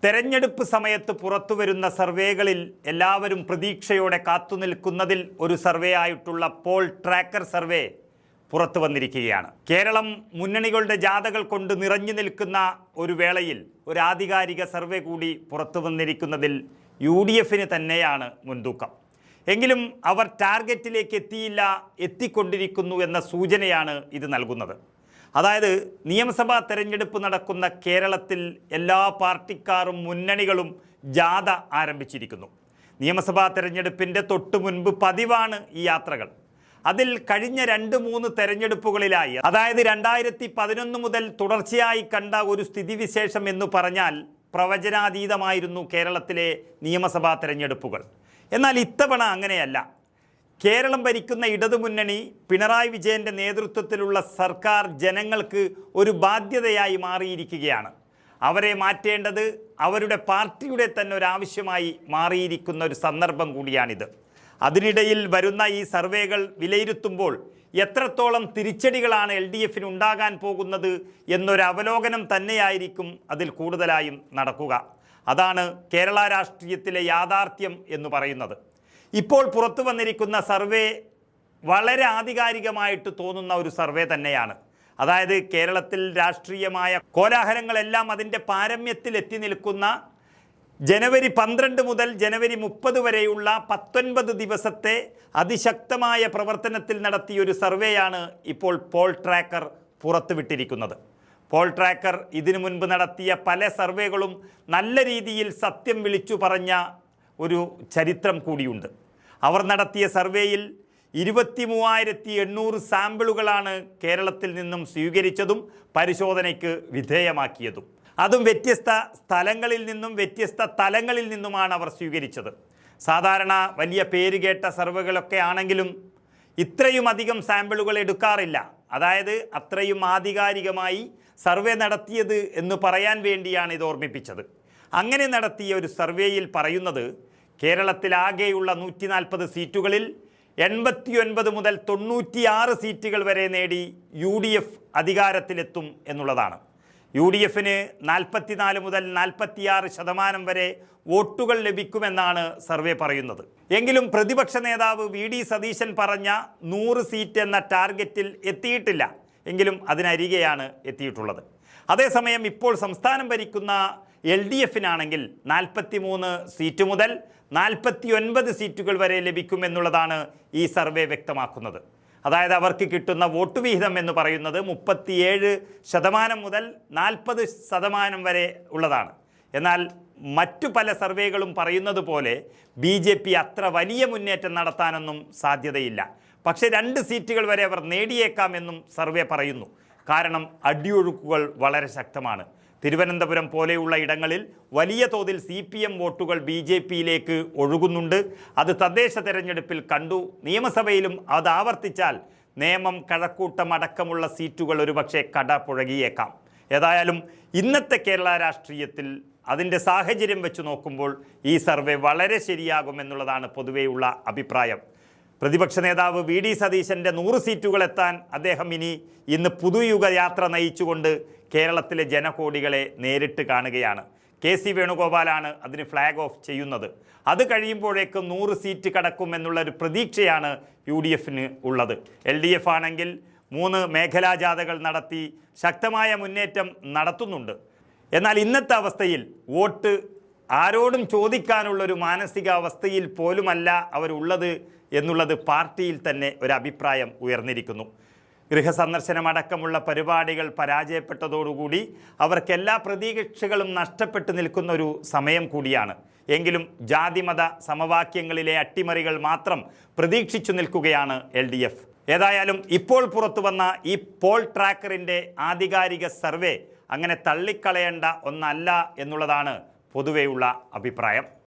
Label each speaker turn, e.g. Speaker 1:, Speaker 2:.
Speaker 1: തെരഞ്ഞെടുപ്പ് സമയത്ത് പുറത്തുവരുന്ന സർവേകളിൽ എല്ലാവരും പ്രതീക്ഷയോടെ കാത്തുനിൽക്കുന്നതിൽ ഒരു സർവേ ആയിട്ടുള്ള പോൾ ട്രാക്കർ സർവേ പുറത്തു വന്നിരിക്കുകയാണ്. കേരളം മുന്നണികളുടെ ജാഥകൾ കൊണ്ട് നിറഞ്ഞു നിൽക്കുന്ന ഒരു വേളയിൽ ഒരു ആധികാരിക സർവേ കൂടി പുറത്തു വന്നിരിക്കുന്നതിൽ UDFന് തന്നെയാണ് മുൻതൂക്കം. എങ്കിലും അവർ ടാർഗറ്റിലേക്ക് എത്തിക്കൊണ്ടിരിക്കുന്നു എന്ന സൂചനയാണ് ഇത് നൽകുന്നത്. അതായത് നിയമസഭാ തെരഞ്ഞെടുപ്പ് നടക്കുന്ന കേരളത്തിൽ എല്ലാ പാർട്ടിക്കാരും മുന്നണികളും ജാഥ ആരംഭിച്ചിരിക്കുന്നു. നിയമസഭാ തെരഞ്ഞെടുപ്പിൻ്റെ തൊട്ടു മുൻപ് പതിവാണ് ഈ യാത്രകൾ. അതിൽ കഴിഞ്ഞ 2-3 തെരഞ്ഞെടുപ്പുകളിലായി, അതായത് 2011 മുതൽ തുടർച്ചയായി കണ്ട ഒരു സ്ഥിതിവിശേഷം എന്ന് പറഞ്ഞാൽ പ്രവചനാതീതമായിരുന്നു കേരളത്തിലെ നിയമസഭാ തെരഞ്ഞെടുപ്പുകൾ. എന്നാൽ ഇത്തവണ അങ്ങനെയല്ല. കേരളം ഭരിക്കുന്ന ഇടതുമുന്നണി പിണറായി വിജയൻ്റെ നേതൃത്വത്തിലുള്ള സർക്കാർ ജനങ്ങൾക്ക് ഒരു ബാധ്യതയായി മാറിയിരിക്കുകയാണ്. അവരെ മാറ്റേണ്ടത് അവരുടെ പാർട്ടിയുടെ തന്നെ ഒരാവശ്യമായി മാറിയിരിക്കുന്ന ഒരു സന്ദർഭം കൂടിയാണിത്. അതിനിടയിൽ വരുന്ന ഈ സർവേകൾ വിലയിരുത്തുമ്പോൾ എത്രത്തോളം തിരിച്ചടികളാണ് LDFന് ഉണ്ടാകാൻ പോകുന്നത് എന്നൊരവലോകനം തന്നെയായിരിക്കും അതിൽ കൂടുതലായും നടക്കുക. അതാണ് കേരള രാഷ്ട്രീയത്തിലെ യാഥാർത്ഥ്യം എന്ന് പറയുന്നത്. ഇപ്പോൾ പുറത്തു വന്നിരിക്കുന്ന സർവേ വളരെ ആധികാരികമായിട്ട് തോന്നുന്ന ഒരു സർവേ തന്നെയാണ്. അതായത് കേരളത്തിൽ രാഷ്ട്രീയമായ കോലാഹലങ്ങളെല്ലാം അതിൻ്റെ പാരമ്യത്തിൽ എത്തി നിൽക്കുന്ന ജനുവരി 12 മുതൽ ജനുവരി 30 വരെയുള്ള 19 ദിവസത്തെ അതിശക്തമായ പ്രവർത്തനത്തിൽ നടത്തിയൊരു സർവേയാണ് ഇപ്പോൾ പോൾ ട്രാക്കർ പുറത്തുവിട്ടിരിക്കുന്നത്. പോൾ ട്രാക്കർ ഇതിനു മുൻപ് നടത്തിയ പല സർവേകളും നല്ല രീതിയിൽ സത്യം വിളിച്ചു പറഞ്ഞ ഒരു ചരിത്രം കൂടിയുണ്ട്. അവർ നടത്തിയ സർവേയിൽ 23,800 സാമ്പിളുകളാണ് കേരളത്തിൽ നിന്നും സ്വീകരിച്ചതും പരിശോധനയ്ക്ക് വിധേയമാക്കിയതും. അതും വ്യത്യസ്ത സ്ഥലങ്ങളിൽ നിന്നും വ്യത്യസ്ത തലങ്ങളിൽ നിന്നുമാണ് അവർ സ്വീകരിച്ചത്. സാധാരണ വലിയ പേരുകേട്ട സർവേകളൊക്കെ ആണെങ്കിലും ഇത്രയും അധികം സാമ്പിളുകൾ എടുക്കാറില്ല. അതായത് അത്രയും ആധികാരികമായി സർവേ നടത്തിയത് എന്ന് പറയാൻ വേണ്ടിയാണ് ഇത് ഓർമ്മിപ്പിച്ചത്. അങ്ങനെ നടത്തിയ ഒരു സർവേയിൽ പറയുന്നത് കേരളത്തിലാകെയുള്ള 140 സീറ്റുകളിൽ 89 മുതൽ 96 സീറ്റുകൾ വരെ നേടി UDF അധികാരത്തിലെത്തും എന്നുള്ളതാണ്. UDFന് 44 മുതൽ 46% വരെ വോട്ടുകൾ ലഭിക്കുമെന്നാണ് സർവേ പറയുന്നത്. എങ്കിലും പ്രതിപക്ഷ നേതാവ് VD സതീശൻ പറഞ്ഞ 100 സീറ്റ് എന്ന ടാർഗറ്റിൽ എത്തിയിട്ടില്ല. എങ്കിലും അതിനരികെയാണ് എത്തിയിട്ടുള്ളത്. അതേസമയം ഇപ്പോൾ സംസ്ഥാനം ഭരിക്കുന്ന LDFനാണെങ്കിൽ 43 സീറ്റ് മുതൽ 49 സീറ്റുകൾ വരെ ലഭിക്കുമെന്നുള്ളതാണ് ഈ സർവേ വ്യക്തമാക്കുന്നത്. അതായത് അവർക്ക് കിട്ടുന്ന വോട്ട് വിഹിതം എന്ന് പറയുന്നത് 37% മുതൽ 40% വരെ ഉള്ളതാണ്. എന്നാൽ മറ്റു പല സർവേകളും പറയുന്നത് പോലെ BJP അത്ര വലിയ മുന്നേറ്റം നടത്താനൊന്നും സാധ്യതയില്ല. പക്ഷേ 2 സീറ്റുകൾ വരെ അവർ നേടിയേക്കാമെന്നും സർവേ പറയുന്നു. കാരണം അടിയൊഴുക്കുകൾ വളരെ ശക്തമാണ്. തിരുവനന്തപുരം പോലെയുള്ള ഇടങ്ങളിൽ വലിയ തോതിൽ CPM വോട്ടുകൾ BJPയിലേക്ക് ഒഴുകുന്നുണ്ട്. അത് തദ്ദേശ തെരഞ്ഞെടുപ്പിൽ കണ്ടു. നിയമസഭയിലും അത് ആവർത്തിച്ചാൽ നേമം, കഴക്കൂട്ടം അടക്കമുള്ള സീറ്റുകൾ ഒരുപക്ഷെ കട പുഴകിയേക്കാം. ഏതായാലും ഇന്നത്തെ കേരള രാഷ്ട്രീയത്തിൽ അതിൻ്റെ സാഹചര്യം വെച്ച് നോക്കുമ്പോൾ ഈ സർവേ വളരെ ശരിയാകുമെന്നുള്ളതാണ് പൊതുവെയുള്ള അഭിപ്രായം. പ്രതിപക്ഷ നേതാവ് VD സതീശൻ്റെ 100 സീറ്റുകൾ എത്താൻ അദ്ദേഹം ഇന്ന് പുതുയുഗ യാത്ര നയിച്ചുകൊണ്ട് കേരളത്തിലെ ജനകോടികളെ നേരിട്ട് കാണുകയാണ്. KC വേണുഗോപാലാണ് അതിന് ഫ്ലാഗ് ഓഫ് ചെയ്യുന്നത്. അത് കഴിയുമ്പോഴേക്കും 100 സീറ്റ് കടക്കുമെന്നുള്ളൊരു പ്രതീക്ഷയാണ് UDFന് ഉള്ളത്. LDF ആണെങ്കിൽ 3 മേഖലാ ജാഥകൾ നടത്തി ശക്തമായ മുന്നേറ്റം നടത്തുന്നുണ്ട്. എന്നാൽ ഇന്നത്തെ അവസ്ഥയിൽ വോട്ട് ആരോടും ചോദിക്കാനുള്ളൊരു മാനസികാവസ്ഥയിൽ പോലുമല്ല അവരുള്ളത് എന്നുള്ളത് പാർട്ടിയിൽ തന്നെ ഒരഭിപ്രായം ഉയർന്നിരിക്കുന്നു. ഗൃഹസന്ദർശനമടക്കമുള്ള പരിപാടികൾ പരാജയപ്പെട്ടതോടുകൂടി അവർക്കെല്ലാ പ്രതീക്ഷകളും നഷ്ടപ്പെട്ടു നിൽക്കുന്ന ഒരു സമയം കൂടിയാണ്. എങ്കിലും ജാതിമത സമവാക്യങ്ങളിലെ അട്ടിമറികൾ മാത്രം പ്രതീക്ഷിച്ചു നിൽക്കുകയാണ് LDF. ഏതായാലും ഇപ്പോൾ പുറത്തു വന്ന ഈ പോൾ ട്രാക്കറിൻ്റെ ആധികാരിക സർവേ അങ്ങനെ തള്ളിക്കളയേണ്ട ഒന്നല്ല എന്നുള്ളതാണ് പൊതുവെയുള്ള അഭിപ്രായം.